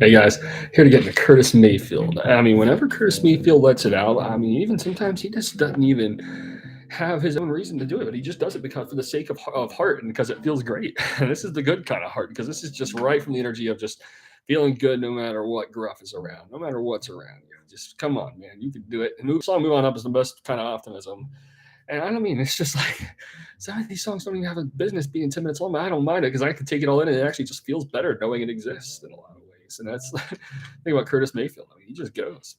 Hey guys, here to get into Curtis Mayfield. I mean, whenever Curtis Mayfield lets it out, I mean, even sometimes he just doesn't even have his own reason to do it, but he just does it because for the sake of heart and because it feels great. And this is the good kind of heart because this is just right from the energy of just feeling good no matter what gruff is around, no matter what's around you. Just come on, man, you can do it. And song "Move On Up" is the best kind of optimism. And I don't mean it's just like some of these songs don't even have a business being 10 minutes long, but I don't mind it because I can take it all in and it actually just feels better knowing it exists in a lot of ways. And that's the thing about Curtis Mayfield. I mean, he just goes.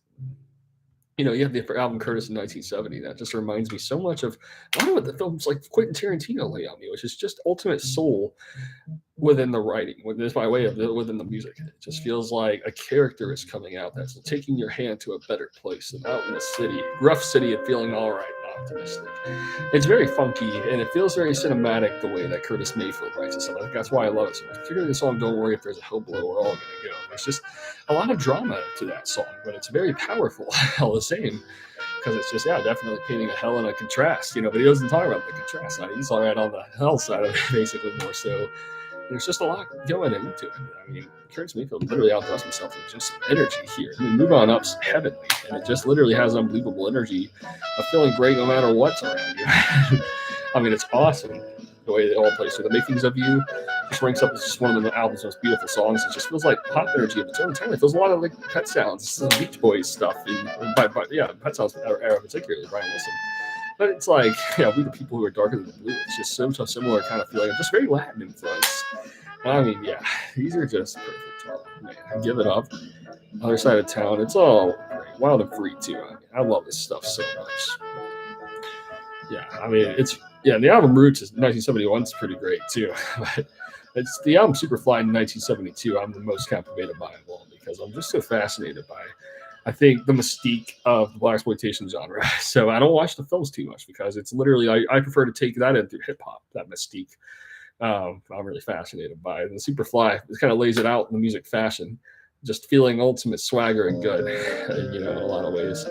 You have the album Curtis in 1970. That just reminds me so much of a lot of what the films like Quentin Tarantino lay on me, which is just ultimate soul within the writing, within by way of within the music. It just feels like a character is coming out that's taking your hand to a better place and out in the city, rough city, and feeling all right and optimistic. It's very funky and it feels very cinematic the way that Curtis Mayfield writes it. So I think that's why I love it so much. Particularly the song "Don't Worry If There's a Hill Below, We're All Gonna Go." There's just a lot of drama to that song, but it's very powerful all the same because it's just definitely painting a hell in a contrast, but he doesn't talk about the contrast side. He's all right on the hell side of it, basically more so. There's just a lot going into it. I mean, Curtis Mayfield literally outdoes himself with just some energy here. I mean, "Move On Up's heavenly, and it just literally has unbelievable energy of feeling great no matter what's around you. I mean, it's awesome the way it all plays. So the makings of you just ranks up as just one of the album's most beautiful songs. It just feels like pop energy of its own time. It feels a lot of like Pet Sounds, Beach Boys stuff, Pet Sounds era particularly, Brian Wilson. But it's like, We the People Who Are Darker Than the Blue. It's just so similar kind of feeling. Just very Latin influence. I mean, these are just perfect. Man, Give It Up, Other Side of Town. It's all great. Wild and Free, too. I mean, I love this stuff so much. I mean, the album Roots is 1971 is pretty great, too. But it's the album Superfly in 1972 I'm the most captivated by of all because I'm just so fascinated by I think the mystique of the blaxploitation genre. So I don't watch the films too much because it's literally I prefer to take that in through hip hop, that mystique. I'm really fascinated by it. And Superfly it kind of lays it out in the music fashion, just feeling ultimate swagger and good, in a lot of ways.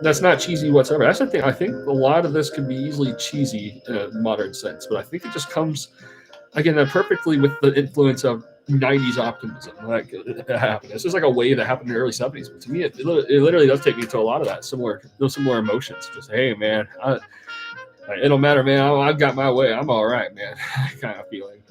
That's not cheesy whatsoever. That's the thing. I think a lot of this could be easily cheesy in a modern sense, but I think it just comes again perfectly with the influence of 90s optimism that happened. This is like a wave that happened in the early 70s, but to me it literally does take me to a lot of those similar emotions. Just, hey man, it don't matter, man, I've got my way, I'm all right, man. Kind of feeling.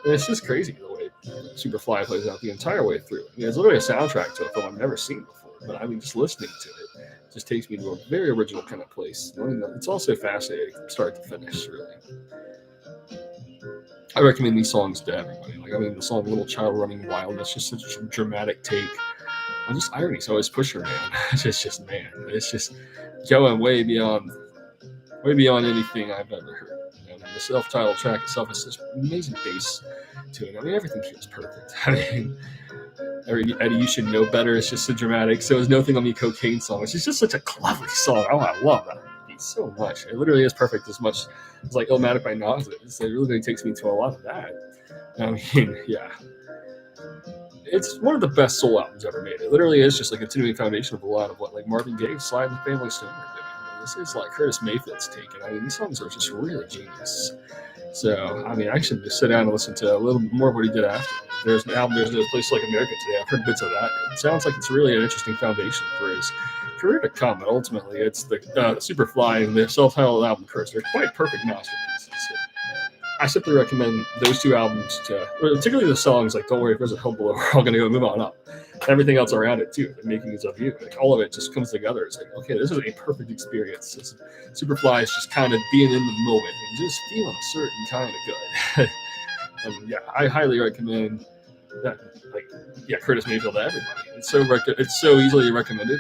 And it's just crazy the way Superfly plays out the entire way through. It's literally a soundtrack to a film I've never seen before, but I mean just listening to it just takes me to a very original kind of place. It's also fascinating from start to finish, really. I recommend these songs to everybody. The song "Little Child Running Wild," that's just such a dramatic take on just irony. So it's Pusher, man. It's just going way beyond anything I've ever heard. The self-titled track itself has such amazing bass to it. I mean, everything feels perfect. I mean, Eddie, You Should Know Better. It's just so dramatic. So is Nothing on Me Cocaine song, which is just such a lovely song. Oh, I love that beat so much. It literally is perfect as much as like Illmatic by Nas is. It really takes me to a lot of that. I mean, it's one of the best soul albums ever made. It literally is just like a continuing foundation of a lot of what like Marvin Gaye, Sly and the Family Stone were doing. This is like Curtis Mayfield's take. And I mean, these songs are just really genius. So, I mean, I should just sit down and listen to a little bit more of what he did after. There's an album, There's No Place Like America Today. I've heard bits of that. It sounds like it's really an interesting foundation for his career to come. But ultimately, it's the Superfly and the self-titled album Curse. They're quite perfect masterpieces. So I simply recommend those two albums particularly the songs like "Don't Worry If There's a Hill Below, We're All Gonna Go, Move On Up." Everything else around it too, the makings of you, like all of it just comes together. It's like, okay, this is a perfect experience. Superfly is just kind of being in the moment and just feeling a certain kind of good. And I highly recommend that. Curtis Mayfield to everybody. It's so easily recommended,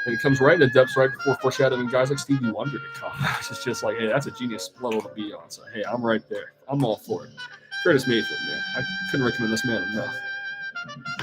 and it comes right in the depths right before foreshadowing guys like Stevie Wonder to come. It's just like, hey, that's a genius level to be on. So hey, I'm right there. I'm all for it. Curtis Mayfield, man. I couldn't recommend this man enough.